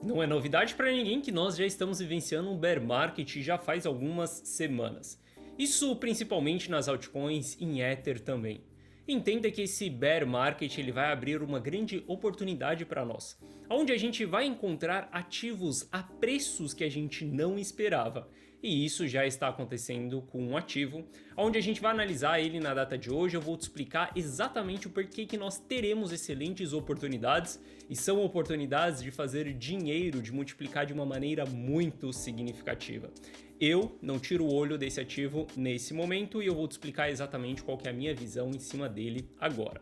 Não é novidade para ninguém que nós já estamos vivenciando um bear market já faz algumas semanas. Isso principalmente nas altcoins e em Ether também. Entenda que esse bear market ele vai abrir uma grande oportunidade para nós, onde a gente vai encontrar ativos a preços que a gente não esperava. E isso já está acontecendo com um ativo, onde a gente vai analisar ele na data de hoje. Eu vou te explicar exatamente o porquê que nós teremos excelentes oportunidades, e são oportunidades de fazer dinheiro, de multiplicar de uma maneira muito significativa. Eu não tiro o olho desse ativo nesse momento e eu vou te explicar exatamente qual que é a minha visão em cima dele agora.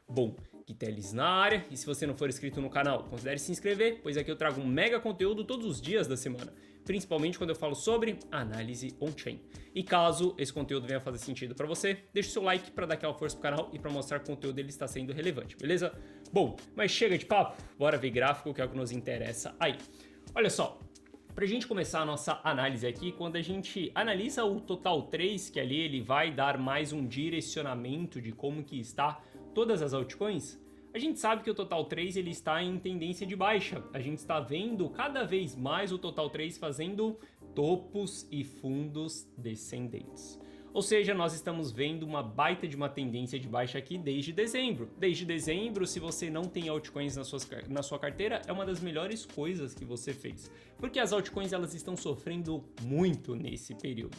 Bom, Guitelis na área, e se você não for inscrito no canal, considere se inscrever, pois aqui eu trago um mega conteúdo todos os dias da semana, principalmente quando eu falo sobre análise on-chain. E caso esse conteúdo venha fazer sentido para você, deixe o seu like para dar aquela força pro canal e para mostrar que o conteúdo dele está sendo relevante, beleza? Bom, mas chega de papo, bora ver gráfico, que é o que nos interessa aí. Olha só, para a gente começar a nossa análise aqui, quando a gente analisa o Total 3, que ali ele vai dar mais um direcionamento de como que está todas as altcoins, a gente sabe que o Total 3 ele está em tendência de baixa. A gente está vendo cada vez mais o Total 3 fazendo topos e fundos descendentes. Ou seja, nós estamos vendo uma baita de uma tendência de baixa aqui desde dezembro. Desde dezembro, se você não tem altcoins na sua carteira, é uma das melhores coisas que você fez. Porque as altcoins elas estão sofrendo muito nesse período.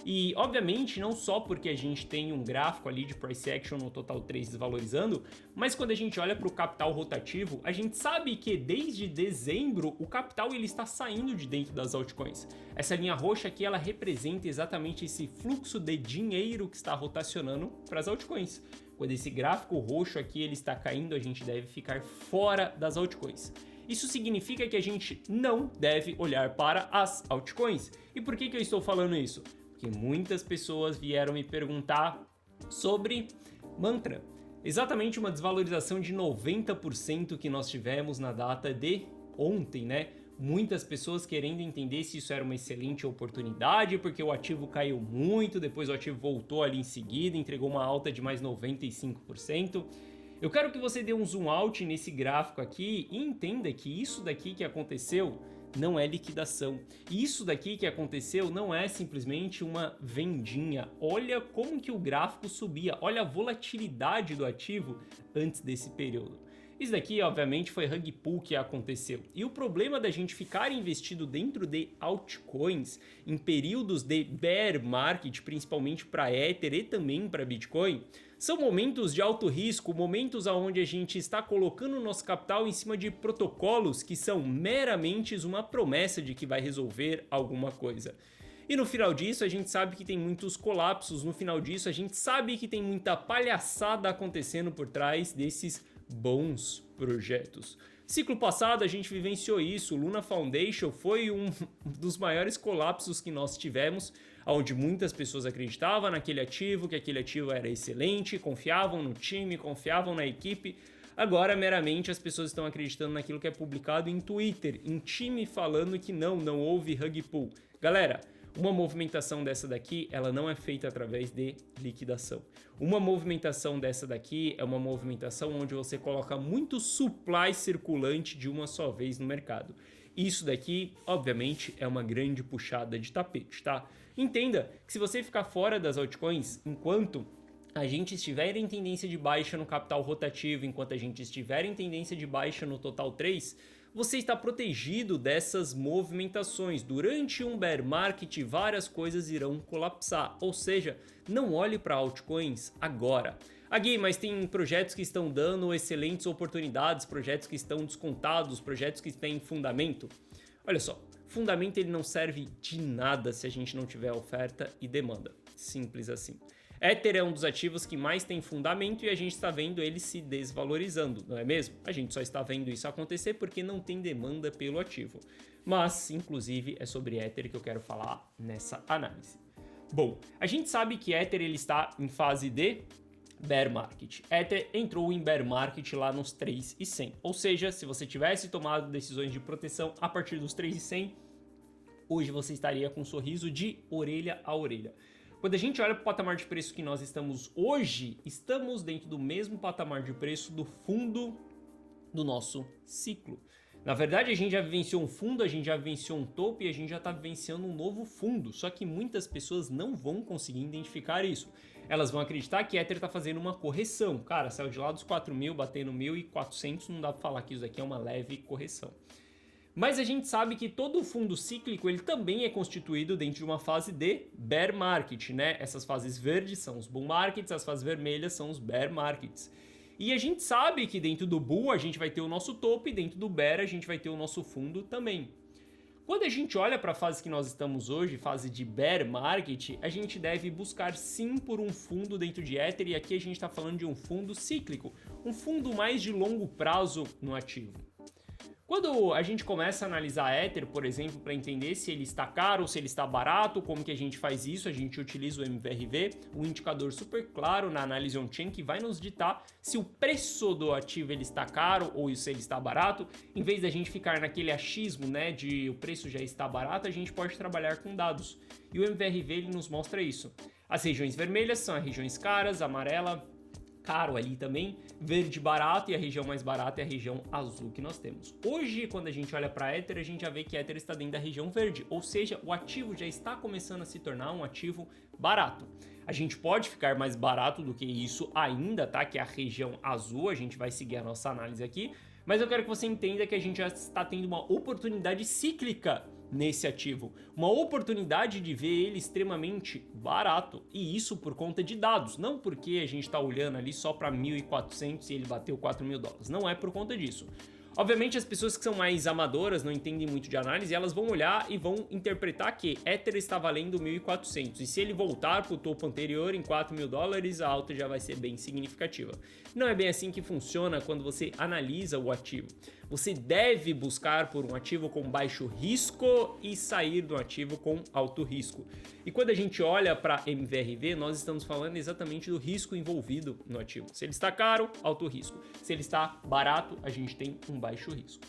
E, obviamente, não só porque a gente tem um gráfico ali de price action no Total 3 desvalorizando, mas quando a gente olha para o capital rotativo, a gente sabe que desde dezembro o capital ele está saindo de dentro das altcoins. Essa linha roxa aqui ela representa exatamente esse fluxo de dinheiro que está rotacionando para as altcoins. Quando esse gráfico roxo aqui ele está caindo, a gente deve ficar fora das altcoins. Isso significa que a gente não deve olhar para as altcoins. E por que eu estou falando isso? Porque muitas pessoas vieram me perguntar sobre Mantra. Exatamente uma desvalorização de 90% que nós tivemos na data de ontem, né? Muitas pessoas querendo entender se isso era uma excelente oportunidade, porque o ativo caiu muito, depois o ativo voltou ali em seguida, entregou uma alta de mais 95%. Eu quero que você dê um zoom out nesse gráfico aqui e entenda que isso daqui que aconteceu não é liquidação. Isso daqui que aconteceu não é simplesmente uma vendinha. Olha como que o gráfico subia, olha a volatilidade do ativo antes desse período. Isso daqui, obviamente, foi rug pull que aconteceu. E o problema da gente ficar investido dentro de altcoins em períodos de bear market, principalmente para Ether e também para Bitcoin, são momentos de alto risco, momentos onde a gente está colocando o nosso capital em cima de protocolos que são meramente uma promessa de que vai resolver alguma coisa. E no final disso a gente sabe que tem muitos colapsos, no final disso a gente sabe que tem muita palhaçada acontecendo por trás desses bons projetos. Ciclo passado a gente vivenciou isso, o Luna Foundation foi um dos maiores colapsos que nós tivemos, onde muitas pessoas acreditavam naquele ativo, que aquele ativo era excelente, confiavam no time, confiavam na equipe. Agora, meramente, as pessoas estão acreditando naquilo que é publicado em Twitter, em time falando que não houve rug pull. Galera, uma movimentação dessa daqui, ela não é feita através de liquidação. Uma movimentação dessa daqui é uma movimentação onde você coloca muito supply circulante de uma só vez no mercado. Isso daqui, obviamente, é uma grande puxada de tapete, tá? Entenda que se você ficar fora das altcoins, enquanto a gente estiver em tendência de baixa no capital rotativo, enquanto a gente estiver em tendência de baixa no Total 3, você está protegido dessas movimentações. Durante um bear market, várias coisas irão colapsar, ou seja, não olhe para altcoins agora. Gui, mas tem projetos que estão dando excelentes oportunidades, projetos que estão descontados, projetos que têm fundamento. Olha só, fundamento ele não serve de nada se a gente não tiver oferta e demanda, simples assim. Ether é um dos ativos que mais tem fundamento e a gente está vendo ele se desvalorizando, não é mesmo? A gente só está vendo isso acontecer porque não tem demanda pelo ativo. Mas, inclusive, é sobre Ether que eu quero falar nessa análise. Bom, a gente sabe que Ether ele está em fase de bear market. Ether entrou em bear market lá nos 3.100. Ou seja, se você tivesse tomado decisões de proteção a partir dos 3.100, hoje você estaria com um sorriso de orelha a orelha. Quando a gente olha para o patamar de preço que nós estamos hoje, estamos dentro do mesmo patamar de preço do fundo do nosso ciclo. Na verdade, a gente já vivenciou um fundo, a gente já vivenciou um topo e a gente já está vivenciando um novo fundo. Só que muitas pessoas não vão conseguir identificar isso. Elas vão acreditar que Ether está fazendo uma correção. Cara, saiu de lá dos 4.000, batendo 1.400, não dá para falar que isso aqui é uma leve correção. Mas a gente sabe que todo fundo cíclico ele também é constituído dentro de uma fase de bear market, né? Essas fases verdes são os bull markets, as fases vermelhas são os bear markets. E a gente sabe que dentro do bull a gente vai ter o nosso topo e dentro do bear a gente vai ter o nosso fundo também. Quando a gente olha para a fase que nós estamos hoje, fase de bear market, a gente deve buscar sim por um fundo dentro de Ether, e aqui a gente está falando de um fundo cíclico, um fundo mais de longo prazo no ativo. Quando a gente começa a analisar Ether, por exemplo, para entender se ele está caro ou se ele está barato, como que a gente faz isso? A gente utiliza o MVRV, um indicador super claro na análise on-chain que vai nos ditar se o preço do ativo ele está caro ou se ele está barato. Em vez da gente ficar naquele achismo, né, de o preço já está barato, a gente pode trabalhar com dados. E o MVRV ele nos mostra isso. As regiões vermelhas são as regiões caras, amarela, caro ali também, verde barato, e a região mais barata é a região azul que nós temos. Hoje, quando a gente olha para Ether, a gente já vê que Ether está dentro da região verde, ou seja, o ativo já está começando a se tornar um ativo barato. A gente pode ficar mais barato do que isso ainda, tá? Que é a região azul, a gente vai seguir a nossa análise aqui, mas eu quero que você entenda que a gente já está tendo uma oportunidade cíclica nesse ativo, uma oportunidade de ver ele extremamente barato, e isso por conta de dados, não porque a gente está olhando ali só para 1.400 e ele bateu 4.000 dólares, não é por conta disso. Obviamente as pessoas que são mais amadoras, não entendem muito de análise, elas vão olhar e vão interpretar que Ether está valendo 1.400 e se ele voltar para o topo anterior em 4.000 dólares, a alta já vai ser bem significativa. Não é bem assim que funciona quando você analisa o ativo. Você deve buscar por um ativo com baixo risco e sair do ativo com alto risco. E quando a gente olha para MVRV, nós estamos falando exatamente do risco envolvido no ativo. Se ele está caro, alto risco. Se ele está barato, a gente tem um baixo risco.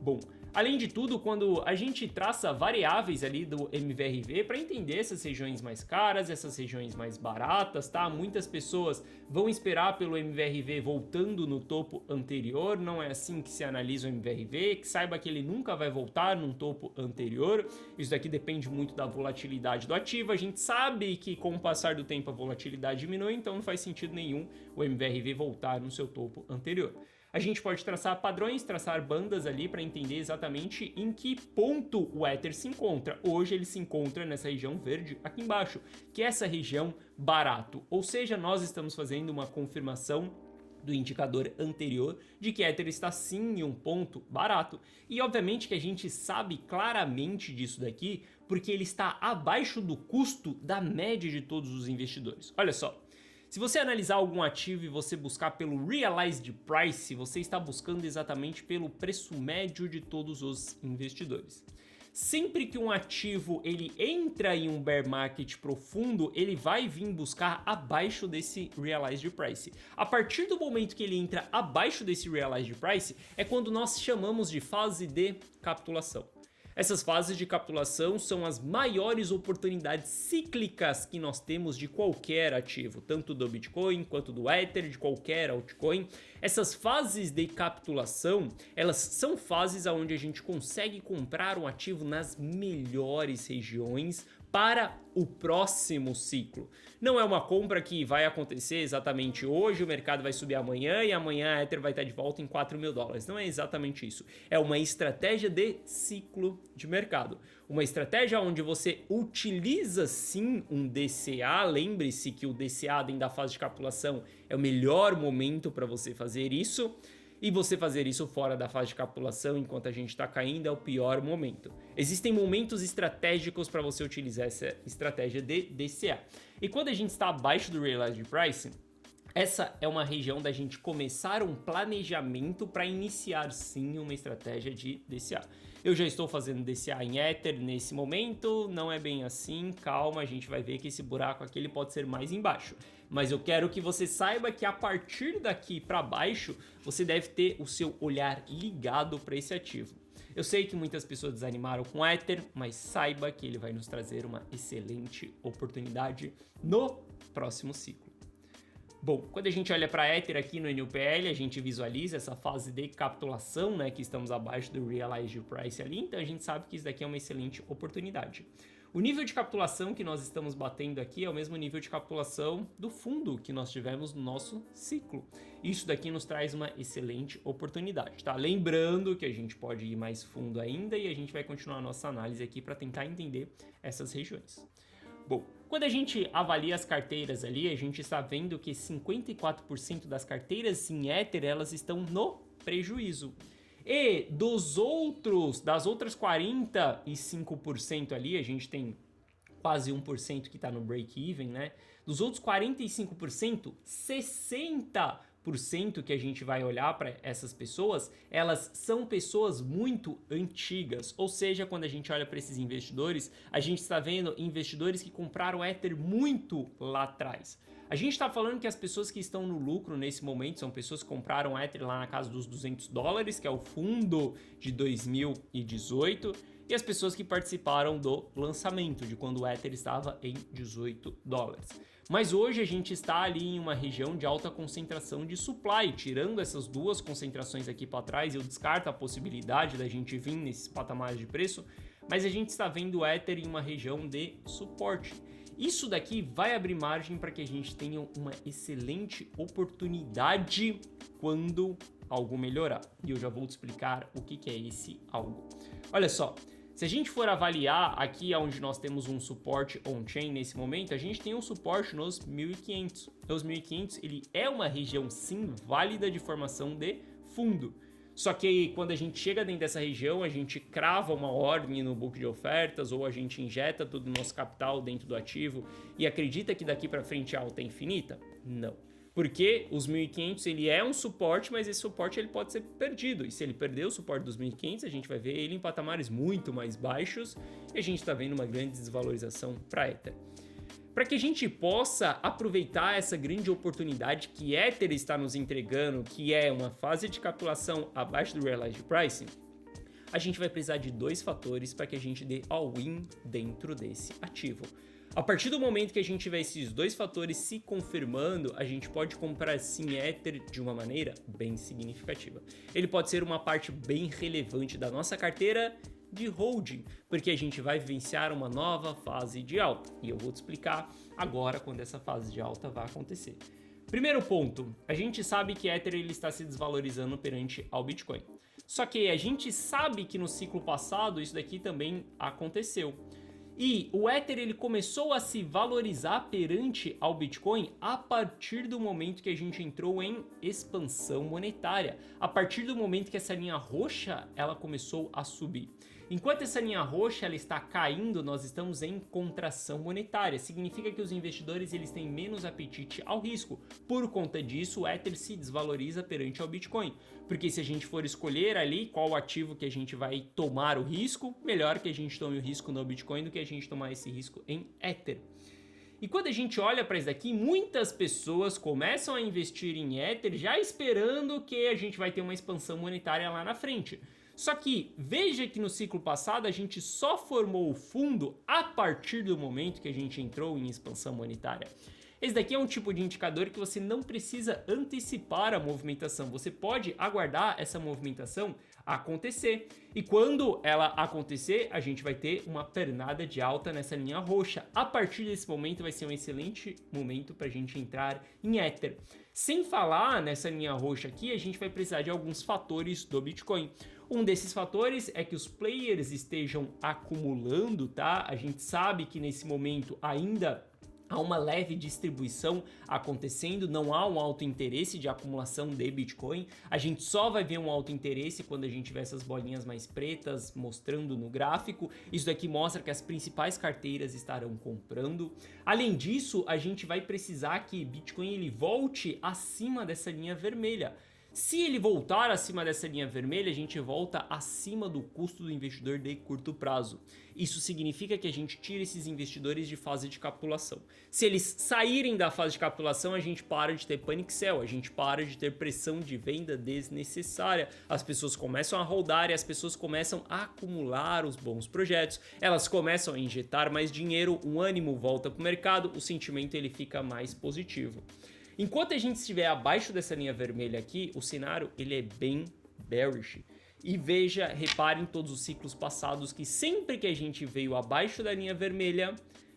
Bom, além de tudo, quando a gente traça variáveis ali do MVRV para entender essas regiões mais caras, essas regiões mais baratas, tá? Muitas pessoas vão esperar pelo MVRV voltando no topo anterior, não é assim que se analisa o MVRV, que saiba que ele nunca vai voltar num topo anterior, isso daqui depende muito da volatilidade do ativo, a gente sabe que com o passar do tempo a volatilidade diminui, então não faz sentido nenhum o MVRV voltar no seu topo anterior. A gente pode traçar padrões, traçar bandas ali para entender exatamente em que ponto o Ether se encontra. Hoje ele se encontra nessa região verde aqui embaixo, que é essa região barato. Ou seja, nós estamos fazendo uma confirmação do indicador anterior de que Ether está sim em um ponto barato. E obviamente que a gente sabe claramente disso daqui, porque ele está abaixo do custo da média de todos os investidores. Olha só. Se você analisar algum ativo e você buscar pelo Realized Price, você está buscando exatamente pelo preço médio de todos os investidores. Sempre que um ativo ele entra em um bear market profundo, ele vai vir buscar abaixo desse Realized Price. A partir do momento que ele entra abaixo desse Realized Price, é quando nós chamamos de fase de capitulação. Essas fases de capitulação são as maiores oportunidades cíclicas que nós temos de qualquer ativo, tanto do Bitcoin quanto do Ether, de qualquer altcoin. Essas fases de capitulação, elas são fases onde a gente consegue comprar um ativo nas melhores regiões para o próximo ciclo. Não é uma compra que vai acontecer exatamente hoje, o mercado vai subir amanhã e amanhã a Ether vai estar de volta em 4.000 dólares. Não é exatamente isso. É uma estratégia de ciclo de mercado. Uma estratégia onde você utiliza sim um DCA. Lembre-se que o DCA dentro da fase de capitulação é o melhor momento para você fazer isso. E você fazer isso fora da fase de capitulação enquanto a gente está caindo é o pior momento. Existem momentos estratégicos para você utilizar essa estratégia de DCA. E quando a gente está abaixo do Realized Price, essa é uma região da gente começar um planejamento para iniciar sim uma estratégia de DCA. Eu já estou fazendo DCA em Ether nesse momento, não é bem assim, calma, a gente vai ver que esse buraco aqui ele pode ser mais embaixo. Mas eu quero que você saiba que a partir daqui para baixo, você deve ter o seu olhar ligado para esse ativo. Eu sei que muitas pessoas desanimaram com Ether, mas saiba que ele vai nos trazer uma excelente oportunidade no próximo ciclo. Bom, quando a gente olha para Ether aqui no NUPL, a gente visualiza essa fase de capitulação, né, que estamos abaixo do Realized Price ali, então a gente sabe que isso daqui é uma excelente oportunidade. O nível de capitulação que nós estamos batendo aqui é o mesmo nível de capitulação do fundo que nós tivemos no nosso ciclo. Isso daqui nos traz uma excelente oportunidade, tá? Lembrando que a gente pode ir mais fundo ainda e a gente vai continuar a nossa análise aqui para tentar entender essas regiões. Bom, quando a gente avalia as carteiras ali, a gente está vendo que 54% das carteiras em Ether, elas estão no prejuízo. E das outras 45% ali, a gente tem quase 1% que está no break-even, né? Dos outros 45%, 60% que a gente vai olhar para essas pessoas, elas são pessoas muito antigas. Ou seja, quando a gente olha para esses investidores, a gente está vendo investidores que compraram Ether muito lá atrás. A gente está falando que as pessoas que estão no lucro nesse momento são pessoas que compraram Ether lá na casa dos $200, que é o fundo de 2018, e as pessoas que participaram do lançamento, de quando o Ether estava em $18. Mas hoje a gente está ali em uma região de alta concentração de supply, tirando essas duas concentrações aqui para trás, eu descarto a possibilidade da gente vir nesses patamares de preço, mas a gente está vendo o Ether em uma região de suporte. Isso daqui vai abrir margem para que a gente tenha uma excelente oportunidade quando algo melhorar. E eu já vou te explicar o que é esse algo. Olha só, se a gente for avaliar aqui onde nós temos um suporte on-chain nesse momento, a gente tem um suporte nos 1.500. Os 1.500 ele é uma região sim válida de formação de fundo. Só que quando a gente chega dentro dessa região, a gente crava uma ordem no book de ofertas ou a gente injeta todo o nosso capital dentro do ativo e acredita que daqui para frente a alta é infinita? Não. Porque os 1.500 ele é um suporte, mas esse suporte ele pode ser perdido. E se ele perder o suporte dos 1.500, a gente vai ver ele em patamares muito mais baixos e a gente está vendo uma grande desvalorização para Ether. Para que a gente possa aproveitar essa grande oportunidade que Ether está nos entregando, que é uma fase de capitulação abaixo do Realized Pricing, a gente vai precisar de dois fatores para que a gente dê all-in dentro desse ativo. A partir do momento que a gente tiver esses dois fatores se confirmando, a gente pode comprar sim Ether de uma maneira bem significativa. Ele pode ser uma parte bem relevante da nossa carteira de holding, porque a gente vai vivenciar uma nova fase de alta. E eu vou te explicar agora quando essa fase de alta vai acontecer. Primeiro ponto, a gente sabe que Ether ele está se desvalorizando perante ao Bitcoin. Só que a gente sabe que no ciclo passado isso daqui também aconteceu. E o Ether ele começou a se valorizar perante ao Bitcoin a partir do momento que a gente entrou em expansão monetária, a partir do momento que essa linha roxa ela começou a subir. Enquanto essa linha roxa ela está caindo, nós estamos em contração monetária. Significa que os investidores eles têm menos apetite ao risco. Por conta disso, o Ether se desvaloriza perante ao Bitcoin. Porque se a gente for escolher ali qual ativo que a gente vai tomar o risco, melhor que a gente tome o risco no Bitcoin do que a gente tomar esse risco em Ether. E quando a gente olha para isso daqui, muitas pessoas começam a investir em Ether já esperando que a gente vai ter uma expansão monetária lá na frente. Só que veja que no ciclo passado a gente só formou o fundo a partir do momento que a gente entrou em expansão monetária. Esse daqui é um tipo de indicador que você não precisa antecipar a movimentação, você pode aguardar essa movimentação acontecer. E quando ela acontecer, a gente vai ter uma pernada de alta nessa linha roxa. A partir desse momento vai ser um excelente momento para a gente entrar em Ether. Sem falar nessa linha roxa aqui, a gente vai precisar de alguns fatores do Bitcoin. Um desses fatores é que os players estejam acumulando, tá? A gente sabe que nesse momento ainda há uma leve distribuição acontecendo, não há um alto interesse de acumulação de Bitcoin. A gente só vai ver um alto interesse quando a gente tiver essas bolinhas mais pretas mostrando no gráfico. Isso daqui mostra que as principais carteiras estarão comprando. Além disso, a gente vai precisar que Bitcoin ele volte acima dessa linha vermelha. Se ele voltar acima dessa linha vermelha, a gente volta acima do custo do investidor de curto prazo. Isso significa que a gente tira esses investidores de fase de capitulação. Se eles saírem da fase de capitulação, a gente para de ter panic sell, a gente para de ter pressão de venda desnecessária. As pessoas começam a rodar e as pessoas começam a acumular os bons projetos. Elas começam a injetar mais dinheiro, o ânimo volta para o mercado, o sentimento ele fica mais positivo. Enquanto a gente estiver abaixo dessa linha vermelha aqui, o cenário ele é bem bearish. E veja, repare em todos os ciclos passados que sempre que a gente veio abaixo da linha vermelha,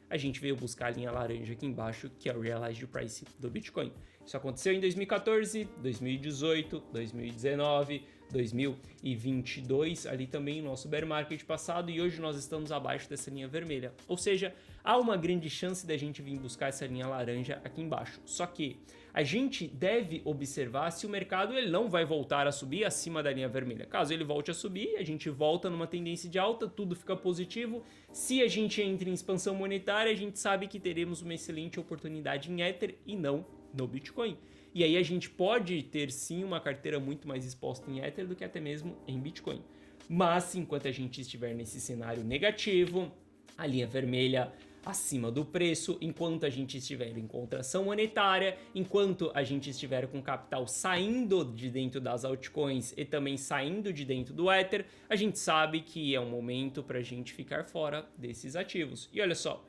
a gente veio buscar a linha laranja aqui embaixo, que é o Realized Price do Bitcoin. Isso aconteceu em 2014, 2018, 2019, 2022, ali também o nosso bear market passado, e hoje nós estamos abaixo dessa linha vermelha. Ou seja, há uma grande chance da gente vir buscar essa linha laranja aqui embaixo. Só que a gente deve observar se o mercado ele não vai voltar a subir acima da linha vermelha. Caso ele volte a subir, a gente volta numa tendência de alta, tudo fica positivo. Se a gente entra em expansão monetária, a gente sabe que teremos uma excelente oportunidade em Ether e não no Bitcoin. E aí a gente pode ter sim uma carteira muito mais exposta em Ether do que até mesmo em Bitcoin. Mas enquanto a gente estiver nesse cenário negativo, a linha vermelha acima do preço, enquanto a gente estiver em contração monetária, enquanto a gente estiver com capital saindo de dentro das altcoins e também saindo de dentro do Ether, a gente sabe que é um momento para a gente ficar fora desses ativos. E olha só,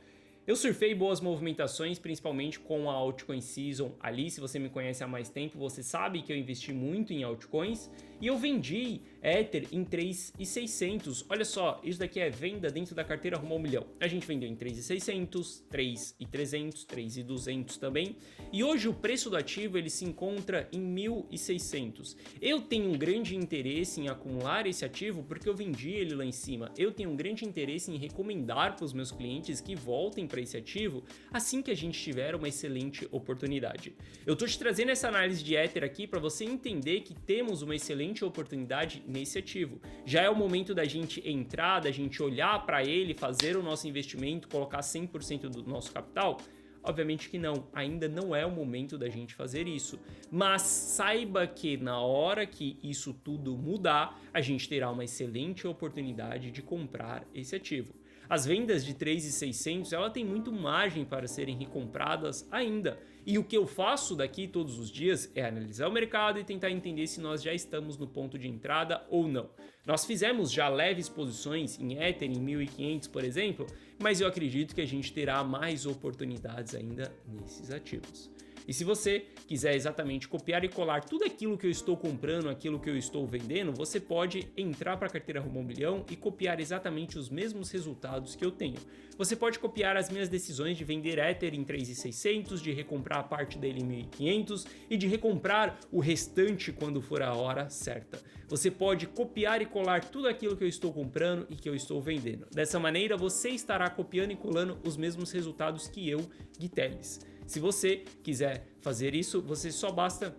eu surfei boas movimentações, principalmente com a Altcoin Season ali. Se você me conhece há mais tempo, você sabe que eu investi muito em altcoins e eu vendi Ether em 3.600. Olha só, isso daqui é venda dentro da carteira rumo ao milhão. A gente vendeu em 3.600, 3.300, 3.200 também. E hoje o preço do ativo ele se encontra em 1.600. Eu tenho um grande interesse em acumular esse ativo porque eu vendi ele lá em cima. Eu tenho um grande interesse em recomendar para os meus clientes que voltem para esse ativo assim que a gente tiver uma excelente oportunidade. Eu estou te trazendo essa análise de Ether aqui para você entender que temos uma excelente oportunidade nesse ativo. Já é o momento da gente entrar, da gente olhar para ele, fazer o nosso investimento, colocar 100% do nosso capital? Obviamente que não, ainda não é o momento da gente fazer isso, mas saiba que na hora que isso tudo mudar, a gente terá uma excelente oportunidade de comprar esse ativo. As vendas de 3.600, ela tem muito margem para serem recompradas ainda. E o que eu faço daqui todos os dias é analisar o mercado e tentar entender se nós já estamos no ponto de entrada ou não. Nós fizemos já leves posições em Ether, em 1.500, por exemplo, mas eu acredito que a gente terá mais oportunidades ainda nesses ativos. E se você quiser exatamente copiar e colar tudo aquilo que eu estou comprando, aquilo que eu estou vendendo, você pode entrar para a carteira rumo ao milhão e copiar exatamente os mesmos resultados que eu tenho. Você pode copiar as minhas decisões de vender Ether em 3.600, de recomprar a parte dele em 1.500 e de recomprar o restante quando for a hora certa. Você pode copiar e colar tudo aquilo que eu estou comprando e que eu estou vendendo. Dessa maneira, você estará copiando e colando os mesmos resultados que eu, Gui Teles. Se você quiser fazer isso, você só basta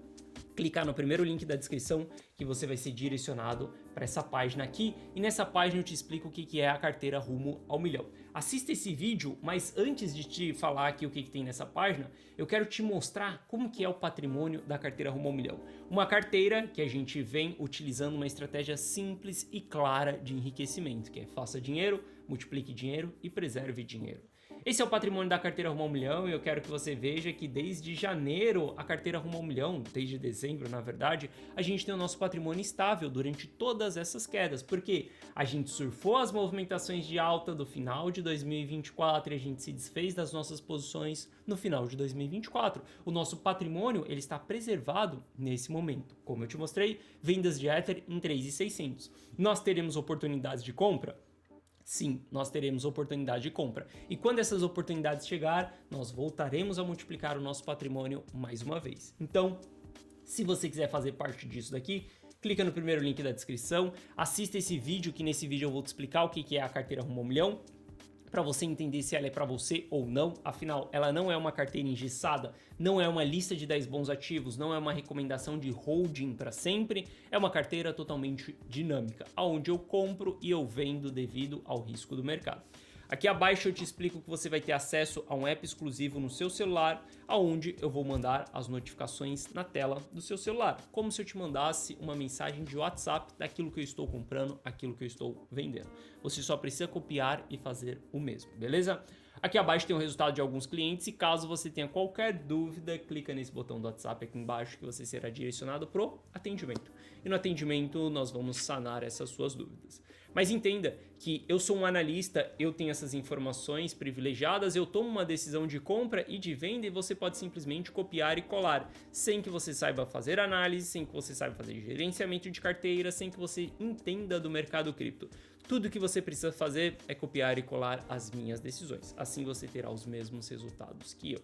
clicar no primeiro link da descrição que você vai ser direcionado para essa página aqui, e nessa página eu te explico o que é a carteira rumo ao milhão. Assista esse vídeo, mas antes de te falar aqui o que tem nessa página, eu quero te mostrar como que é o patrimônio da carteira rumo ao milhão. Uma carteira que a gente vem utilizando uma estratégia simples e clara de enriquecimento, que é faça dinheiro, multiplique dinheiro e preserve dinheiro. Esse é o patrimônio da carteira rumo ao milhão e eu quero que você veja que desde janeiro a carteira rumo ao milhão, desde dezembro na verdade, a gente tem o nosso patrimônio estável durante todas essas quedas, porque a gente surfou as movimentações de alta do final de 2024 e a gente se desfez das nossas posições no final de 2024. O nosso patrimônio ele está preservado nesse momento. Como eu te mostrei, vendas de Ether em 3.600. Nós teremos oportunidades de compra? Sim, nós teremos oportunidade de compra. E quando essas oportunidades chegar, nós voltaremos a multiplicar o nosso patrimônio mais uma vez. Então, se você quiser fazer parte disso daqui, clica no primeiro link da descrição, assista esse vídeo, que nesse vídeo eu vou te explicar o que é a carteira rumo ao milhão, para você entender se ela é para você ou não. Afinal, ela não é uma carteira engessada, não é uma lista de 10 bons ativos, não é uma recomendação de holding para sempre, é uma carteira totalmente dinâmica, onde eu compro e eu vendo devido ao risco do mercado. Aqui abaixo eu te explico que você vai ter acesso a um app exclusivo no seu celular, aonde eu vou mandar as notificações na tela do seu celular, como se eu te mandasse uma mensagem de WhatsApp daquilo que eu estou comprando, aquilo que eu estou vendendo. Você só precisa copiar e fazer o mesmo, beleza? Aqui abaixo tem o resultado de alguns clientes e caso você tenha qualquer dúvida, clica nesse botão do WhatsApp aqui embaixo que você será direcionado pro atendimento. E no atendimento nós vamos sanar essas suas dúvidas. Mas entenda que eu sou um analista, eu tenho essas informações privilegiadas, eu tomo uma decisão de compra e de venda e você pode simplesmente copiar e colar, sem que você saiba fazer análise, sem que você saiba fazer gerenciamento de carteira, sem que você entenda do mercado cripto. Tudo que você precisa fazer é copiar e colar as minhas decisões. Assim você terá os mesmos resultados que eu.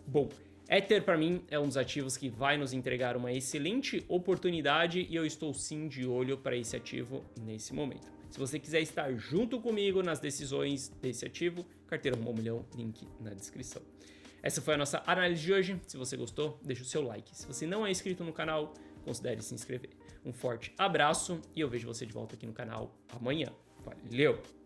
Bom, Ether para mim é um dos ativos que vai nos entregar uma excelente oportunidade e eu estou sim de olho para esse ativo nesse momento. Se você quiser estar junto comigo nas decisões desse ativo, Carteira Rumo ao Milhão, link na descrição. Essa foi a nossa análise de hoje. Se você gostou, deixa o seu like. Se você não é inscrito no canal, considere se inscrever. Um forte abraço e eu vejo você de volta aqui no canal amanhã. Valeu!